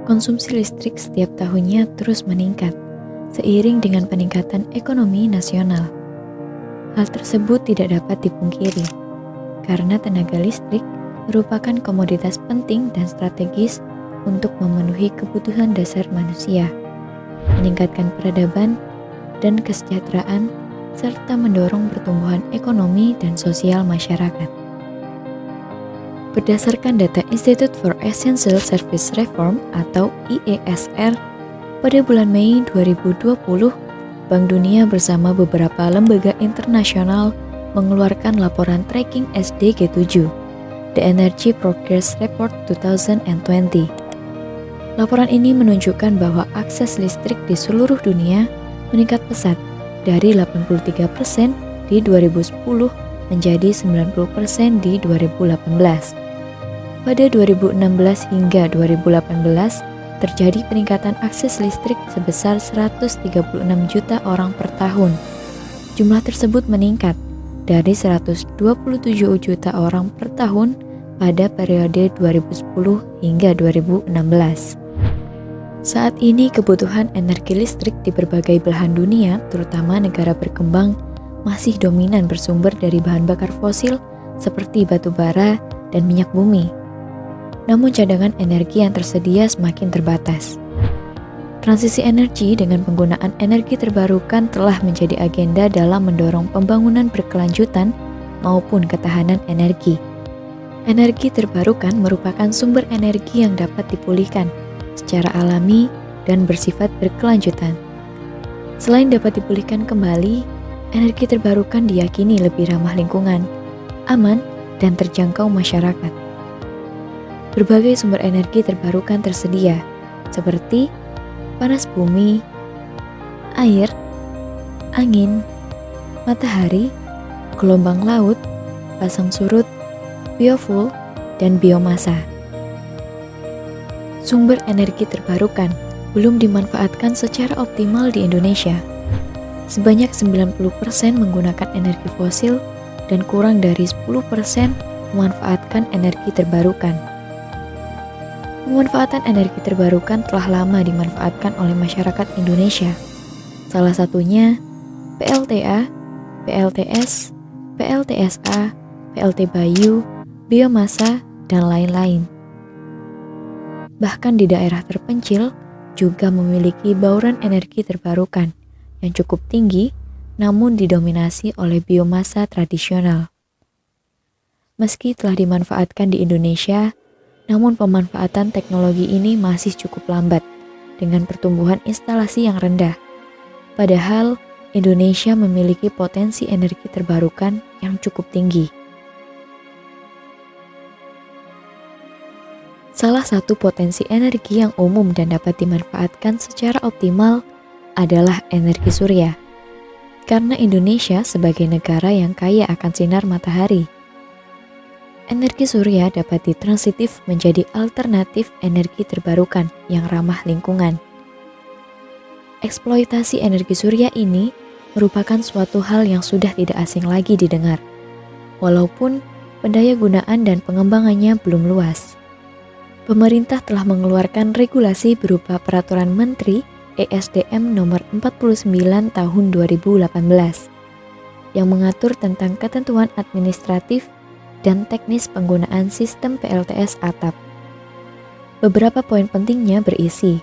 Konsumsi listrik setiap tahunnya terus meningkat, seiring dengan peningkatan ekonomi nasional. Hal tersebut tidak dapat dipungkiri, karena tenaga listrik merupakan komoditas penting dan strategis untuk memenuhi kebutuhan dasar manusia, meningkatkan peradaban dan kesejahteraan, serta mendorong pertumbuhan ekonomi dan sosial masyarakat. Berdasarkan data Institute for Essential Service Reform atau IESR, pada bulan Mei 2020, Bank Dunia bersama beberapa lembaga internasional mengeluarkan laporan tracking SDG7, The Energy Progress Report 2020. Laporan ini menunjukkan bahwa akses listrik di seluruh dunia meningkat pesat dari 83% di 2010 menjadi 90% di 2018. Pada 2016 hingga 2018, terjadi peningkatan akses listrik sebesar 136 juta orang per tahun. Jumlah tersebut meningkat dari 127 juta orang per tahun pada periode 2010 hingga 2016. Saat ini kebutuhan energi listrik di berbagai belahan dunia, terutama negara berkembang, masih dominan bersumber dari bahan bakar fosil seperti batu bara dan minyak bumi. Namun cadangan energi yang tersedia semakin terbatas. Transisi energi dengan penggunaan energi terbarukan telah menjadi agenda dalam mendorong pembangunan berkelanjutan maupun ketahanan energi. Energi terbarukan merupakan sumber energi yang dapat dipulihkan secara alami dan bersifat berkelanjutan. Selain dapat dipulihkan kembali, energi terbarukan diyakini lebih ramah lingkungan, aman, dan terjangkau masyarakat. Berbagai sumber energi terbarukan tersedia, seperti panas bumi, air, angin, matahari, gelombang laut, pasang surut, biofuel, dan biomasa. Sumber energi terbarukan belum dimanfaatkan secara optimal di Indonesia. Sebanyak 90% menggunakan energi fosil dan kurang dari 10% memanfaatkan energi terbarukan. Pemanfaatan energi terbarukan telah lama dimanfaatkan oleh masyarakat Indonesia. Salah satunya PLTA, PLTS, PLTSA, PLT Bayu, biomasa, dan lain-lain. Bahkan di daerah terpencil juga memiliki bauran energi terbarukan yang cukup tinggi, namun didominasi oleh biomasa tradisional. Meski telah dimanfaatkan di Indonesia, namun pemanfaatan teknologi ini masih cukup lambat dengan pertumbuhan instalasi yang rendah. Padahal Indonesia memiliki potensi energi terbarukan yang cukup tinggi. Salah satu potensi energi yang umum dan dapat dimanfaatkan secara optimal adalah energi surya. Karena Indonesia sebagai negara yang kaya akan sinar matahari, energi surya dapat ditransitif menjadi alternatif energi terbarukan yang ramah lingkungan. Eksploitasi energi surya ini merupakan suatu hal yang sudah tidak asing lagi didengar, walaupun pendayagunaan dan pengembangannya belum luas. Pemerintah telah mengeluarkan regulasi berupa Peraturan Menteri ESDM Nomor 49 Tahun 2018 yang mengatur tentang ketentuan administratif dan teknis penggunaan sistem PLTS atap. Beberapa poin pentingnya berisi: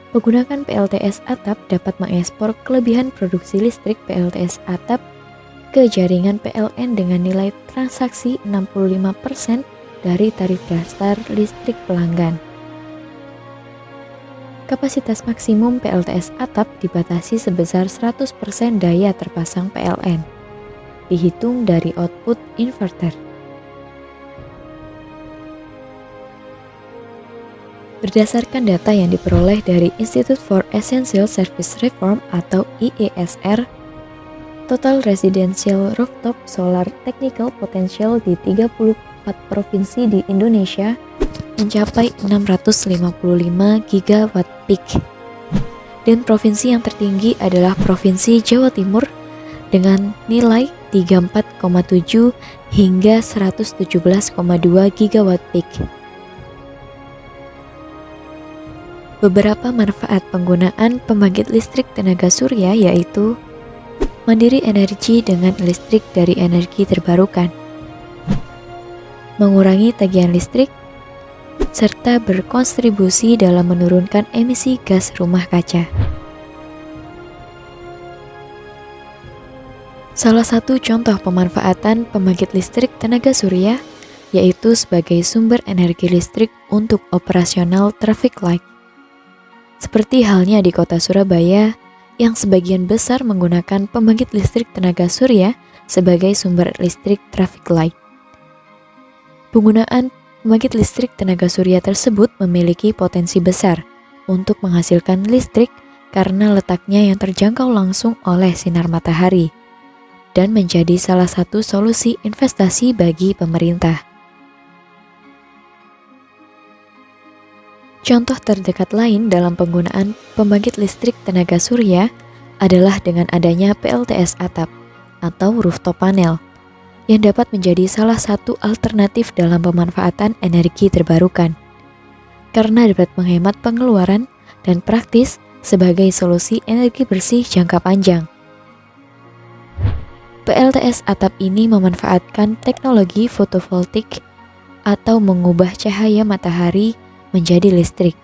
penggunaan PLTS atap dapat mengekspor kelebihan produksi listrik PLTS atap ke jaringan PLN dengan nilai transaksi 65% dari tarif dasar listrik pelanggan. Kapasitas maksimum PLTS atap dibatasi sebesar 100% daya terpasang PLN. Dihitung dari output inverter. Berdasarkan data yang diperoleh dari Institute for Essential Service Reform atau IESR, total residential rooftop solar technical potential di 34 provinsi di Indonesia mencapai 655 gigawatt peak. Dan provinsi yang tertinggi adalah Provinsi Jawa Timur dengan nilai 34,7 hingga 117,2 gigawatt peak. Beberapa manfaat penggunaan pembangkit listrik tenaga surya yaitu mandiri energi dengan listrik dari energi terbarukan, mengurangi tagihan listrik, serta berkontribusi dalam menurunkan emisi gas rumah kaca. Salah satu contoh pemanfaatan pembangkit listrik tenaga surya yaitu sebagai sumber energi listrik untuk operasional traffic light. Seperti halnya di kota Surabaya yang sebagian besar menggunakan pembangkit listrik tenaga surya sebagai sumber listrik traffic light. Penggunaan pembangkit listrik tenaga surya tersebut memiliki potensi besar untuk menghasilkan listrik karena letaknya yang terjangkau langsung oleh sinar matahari dan menjadi salah satu solusi investasi bagi pemerintah. Contoh terdekat lain dalam penggunaan pembangkit listrik tenaga surya adalah dengan adanya PLTS atap atau rooftop panel yang dapat menjadi salah satu alternatif dalam pemanfaatan energi terbarukan karena dapat menghemat pengeluaran dan praktis sebagai solusi energi bersih jangka panjang. PLTS atap ini memanfaatkan teknologi fotovoltaik atau mengubah cahaya matahari menjadi listrik.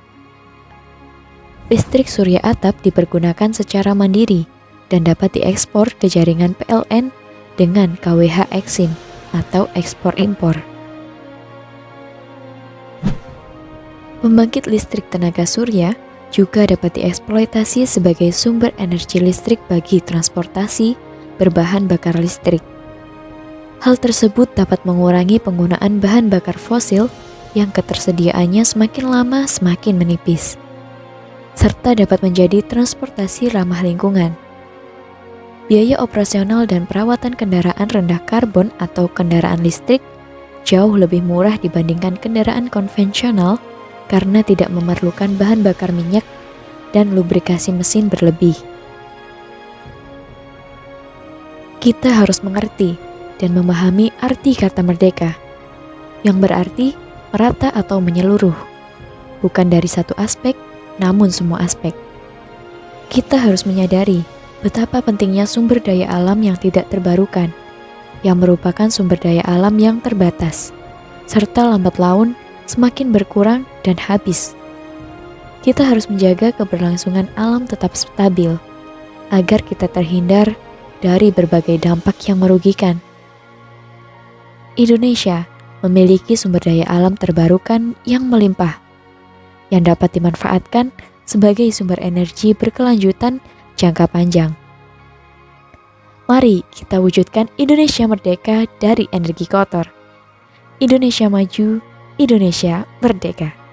Listrik surya atap dipergunakan secara mandiri dan dapat diekspor ke jaringan PLN dengan KWH Eksim atau ekspor-impor. Pembangkit listrik tenaga surya juga dapat dieksploitasi sebagai sumber energi listrik bagi transportasi berbahan bakar listrik. Hal tersebut dapat mengurangi penggunaan bahan bakar fosil yang ketersediaannya semakin lama semakin menipis, serta dapat menjadi transportasi ramah lingkungan. Biaya operasional dan perawatan kendaraan rendah karbon atau kendaraan listrik jauh lebih murah dibandingkan kendaraan konvensional karena tidak memerlukan bahan bakar minyak dan lubrikasi mesin berlebih. Kita harus mengerti dan memahami arti kata merdeka, yang berarti merata atau menyeluruh, bukan dari satu aspek, namun semua aspek. Kita harus menyadari betapa pentingnya sumber daya alam yang tidak terbarukan, yang merupakan sumber daya alam yang terbatas, serta lambat laun semakin berkurang dan habis. Kita harus menjaga keberlangsungan alam tetap stabil, agar kita terhindar dari berbagai dampak yang merugikan. Indonesia memiliki sumber daya alam terbarukan yang melimpah, yang dapat dimanfaatkan sebagai sumber energi berkelanjutan jangka panjang. Mari kita wujudkan Indonesia merdeka dari energi kotor. Indonesia maju, Indonesia merdeka.